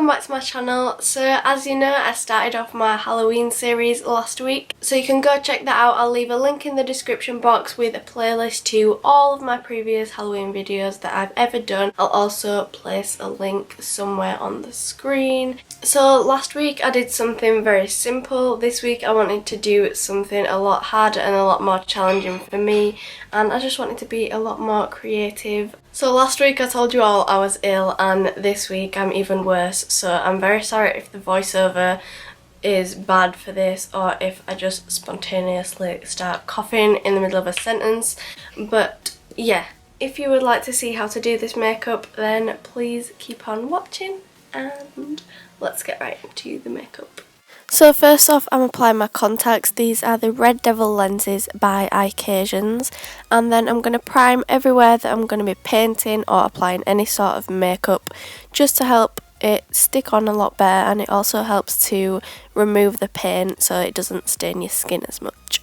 welcome back to my channel. So as you know, I started off my Halloween series last week, so you can go check that out. I'll leave a link in the description box with a playlist to all of my previous Halloween videos that I've ever done. I'll also place a link somewhere on the screen. So last week I did something very simple. This week I wanted to do something a lot harder and a lot more challenging for me, and I just wanted to be a lot more creative. So last week I told you all I was ill, and this week I'm even worse, so I'm very sorry if the voiceover is bad for this or if I just spontaneously start coughing in the middle of a sentence. But yeah, if you would like to see how to do this makeup, then please keep on watching and let's get right into the makeup. So first off, I'm applying my contacts. These are the Red Devil lenses by Icasians, and then I'm going to prime everywhere that I'm going to be painting or applying any sort of makeup, just to help it stick on a lot better, and it also helps to remove the paint so it doesn't stain your skin as much.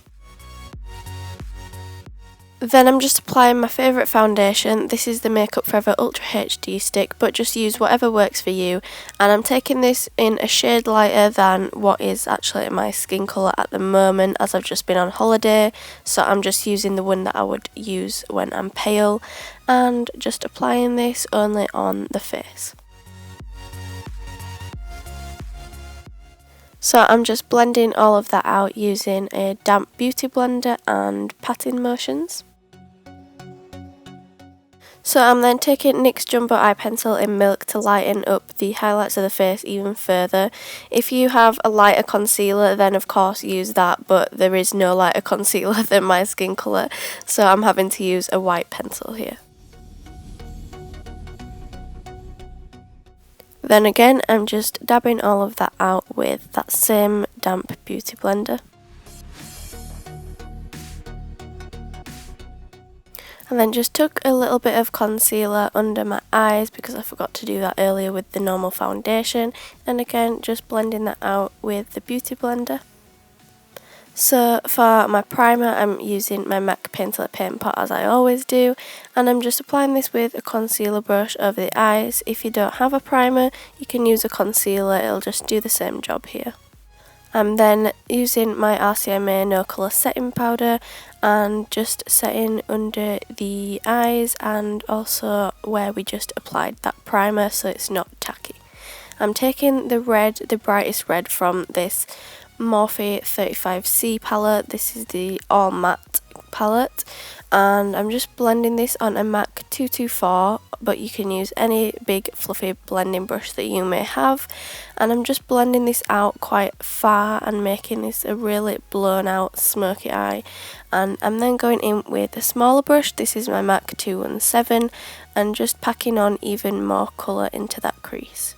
Then I'm just applying my favourite foundation. This is the Makeup Forever Ultra HD stick, but just use whatever works for you. And I'm taking this in a shade lighter than what is actually my skin colour at the moment, as I've just been on holiday. So I'm just using the one that I would use when I'm pale, and just applying this only on the face. So I'm just blending all of that out using a damp beauty blender and patting motions. So I'm then taking NYX Jumbo Eye Pencil in Milk to lighten up the highlights of the face even further. If you have a lighter concealer, then of course use that, but there is no lighter concealer than my skin colour, so I'm having to use a white pencil here. Then again, I'm just dabbing all of that out with that same damp beauty blender. And then just took a little bit of concealer under my eyes because I forgot to do that earlier with the normal foundation. And again, just blending that out with the beauty blender. So for my primer, I'm using my MAC Painterly Paint Pot as I always do. And I'm just applying this with a concealer brush over the eyes. If you don't have a primer, you can use a concealer, it'll just do the same job here. I'm then using my RCMA No Colour Setting Powder and just setting under the eyes and also where we just applied that primer so it's not tacky. I'm taking the red, the brightest red from this Morphe 35C palette. This is the All Matte palette, and I'm just blending this on a MAC 224, but you can use any big fluffy blending brush that you may have, and I'm just blending this out quite far and making this a really blown out smoky eye. And I'm then going in with a smaller brush. This is my MAC 217, and just packing on even more colour into that crease.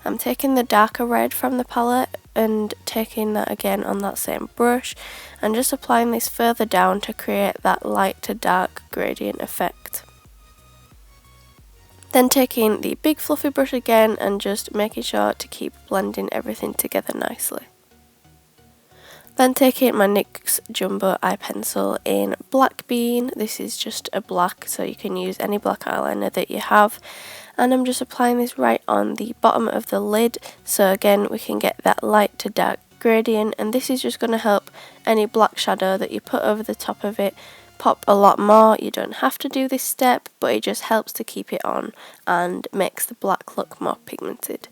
I'm taking the darker red from the palette and taking that again on that same brush and just applying this further down to create that light to dark gradient effect. Then taking the big fluffy brush again and just making sure to keep blending everything together nicely. Then taking my NYX Jumbo Eye Pencil in Black Bean. This is just a black, so you can use any black eyeliner that you have. And I'm just applying this right on the bottom of the lid, so again we can get that light to dark gradient, and this is just going to help any black shadow that you put over the top of it pop a lot more. You don't have to do this step, but it just helps to keep it on and makes the black look more pigmented.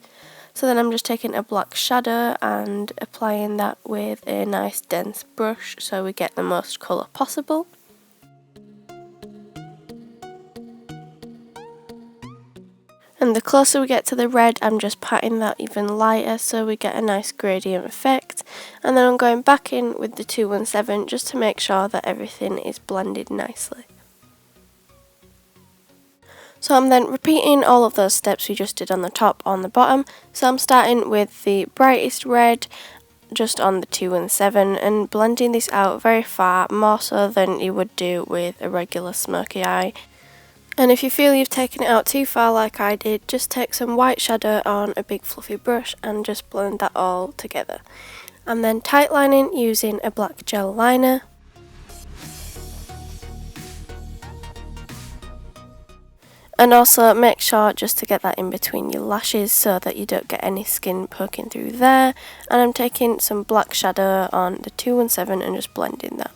So then I'm just taking a black shadow and applying that with a nice dense brush so we get the most colour possible. And the closer we get to the red, I'm just patting that even lighter so we get a nice gradient effect. And then I'm going back in with the 217 just to make sure that everything is blended nicely. So I'm then repeating all of those steps we just did on the top on the bottom. So I'm starting with the brightest red just on the 217 and blending this out very far, more so than you would do with a regular smoky eye. And if you feel you've taken it out too far like I did, just take some white shadow on a big fluffy brush and just blend that all together. I'm then tight lining using a black gel liner. And also make sure just to get that in between your lashes so that you don't get any skin poking through there. And I'm taking some black shadow on the 217 and just blending that.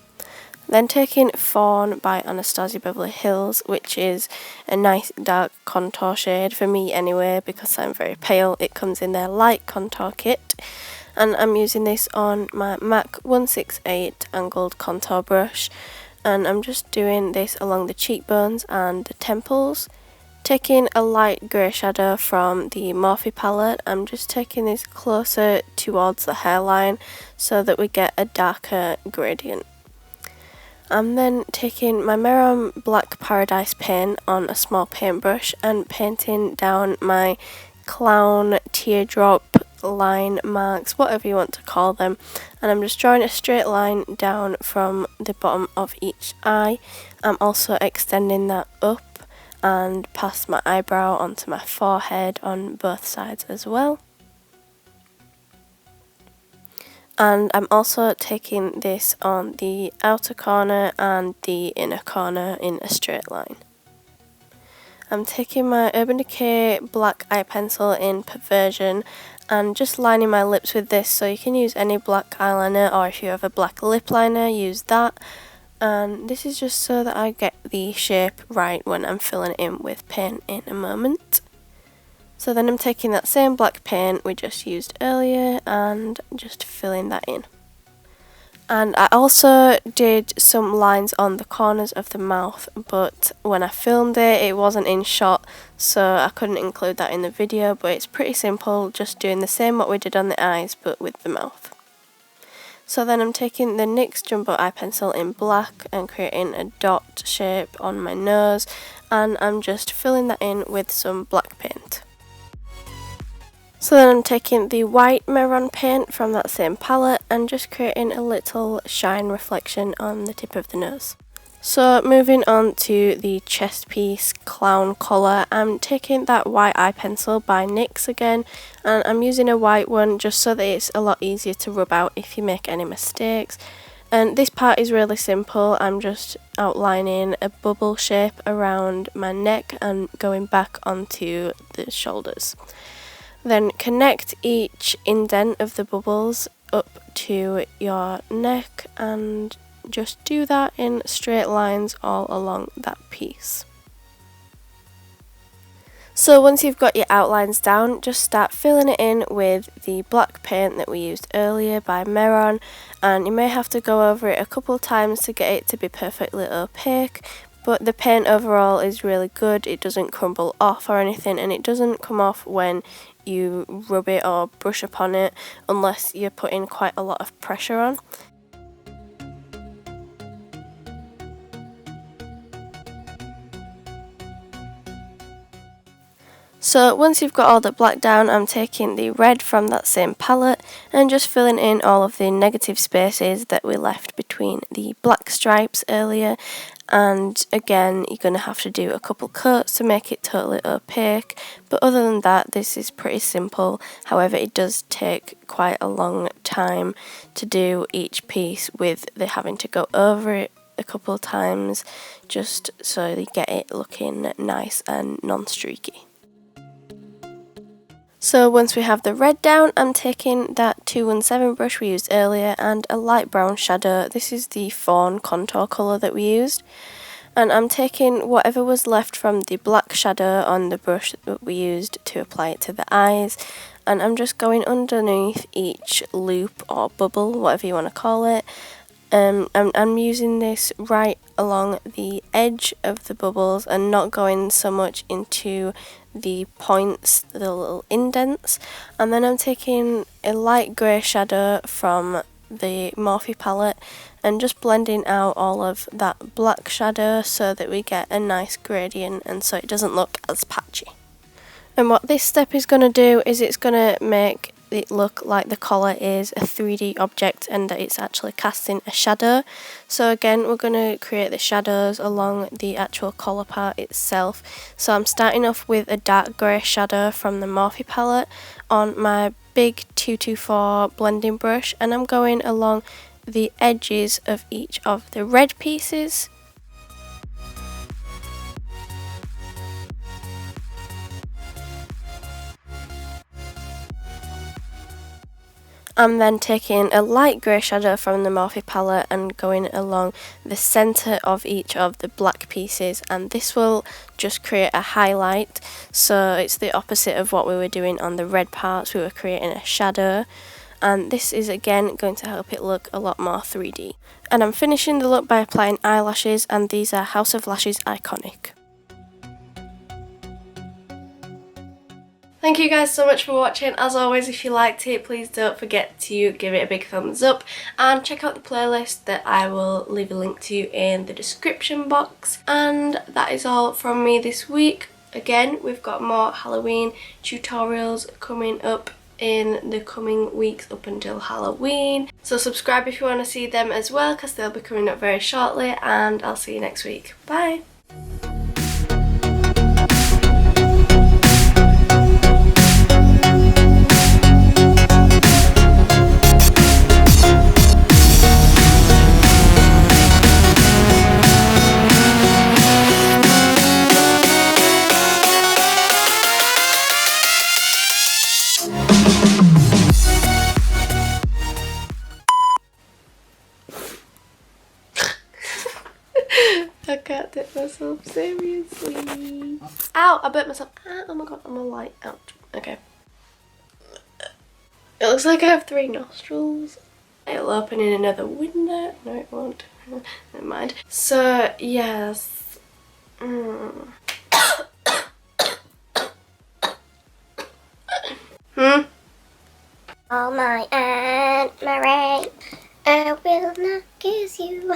Then taking Fawn by Anastasia Beverly Hills, which is a nice dark contour shade for me anyway because I'm very pale. It comes in their light contour kit. And I'm using this on my MAC 168 angled contour brush. And I'm just doing this along the cheekbones and the temples. Taking a light grey shadow from the Morphe palette, I'm just taking this closer towards the hairline so that we get a darker gradient. I'm then taking my Mehron Black Paradise paint on a small paintbrush and painting down my clown teardrop line marks, whatever you want to call them, and I'm just drawing a straight line down from the bottom of each eye. I'm also extending that up and past my eyebrow onto my forehead on both sides as well. And I'm also taking this on the outer corner and the inner corner in a straight line. I'm taking my Urban Decay black eye pencil in Perversion and just lining my lips with this, so you can use any black eyeliner, or if you have a black lip liner, use that. And this is just so that I get the shape right when I'm filling it in with paint in a moment. So then I'm taking that same black paint we just used earlier and just filling that in. And I also did some lines on the corners of the mouth, but when I filmed it, it wasn't in shot, so I couldn't include that in the video, but it's pretty simple, just doing the same what we did on the eyes, but with the mouth. So then I'm taking the NYX Jumbo Eye Pencil in black and creating a dot shape on my nose, and I'm just filling that in with some black paint. So then I'm taking the white Mehron paint from that same palette and just creating a little shine reflection on the tip of the nose. So moving on to the chest piece clown collar, I'm taking that white eye pencil by NYX again, and I'm using a white one just so that it's a lot easier to rub out if you make any mistakes. And this part is really simple. I'm just outlining a bubble shape around my neck and going back onto the shoulders. Then connect each indent of the bubbles up to your neck and just do that in straight lines all along that piece. So once you've got your outlines down, just start filling it in with the black paint that we used earlier by Mehron, and you may have to go over it a couple times to get it to be perfectly opaque. But the paint overall is really good, it doesn't crumble off or anything, and it doesn't come off when you rub it or brush upon it unless you're putting quite a lot of pressure on. So once you've got all the black down, I'm taking the red from that same palette and just filling in all of the negative spaces that we left between the black stripes earlier. And again, you're going to have to do a couple coats to make it totally opaque, but other than that, this is pretty simple. However, it does take quite a long time to do each piece with the having to go over it a couple of times just so you get it looking nice and non-streaky. So once we have the red down, I'm taking that 217 brush we used earlier and a light brown shadow. This is the Fawn contour colour that we used. And I'm taking whatever was left from the black shadow on the brush that we used to apply it to the eyes. And I'm just going underneath each loop or bubble, whatever you want to call it. I'm using this right along the edge of the bubbles and not going so much into the points, the little indents. And then I'm taking a light grey shadow from the Morphe palette and just blending out all of that black shadow so that we get a nice gradient and so it doesn't look as patchy. And what this step is going to do is it's going to make it look like the collar is a 3D object and that it's actually casting a shadow. So again, we're going to create the shadows along the actual collar part itself. So I'm starting off with a dark grey shadow from the Morphe palette on my big 224 blending brush, and I'm going along the edges of each of the red pieces. I'm then taking a light grey shadow from the Morphe palette and going along the centre of each of the black pieces, and this will just create a highlight. So it's the opposite of what we were doing on the red parts. We were creating a shadow, and this is again going to help it look a lot more 3D. And I'm finishing the look by applying eyelashes, and these are House of Lashes Iconic. Thank you guys so much for watching. As always, if you liked it, please don't forget to give it a big thumbs up and check out the playlist that I will leave a link to in the description box. And that is all from me this week. Again, we've got more Halloween tutorials coming up in the coming weeks up until Halloween. So subscribe if you want to see them as well, because they'll be coming up very shortly, and I'll see you next week. Bye! I can't take myself seriously. Ow! I burnt myself. Oh my god, I'm a light. Ouch. Okay. It looks like I have 3 nostrils. It'll open in another window. No, it won't. Never mind. So, yes. Oh my Aunt Mary, I will not kiss you.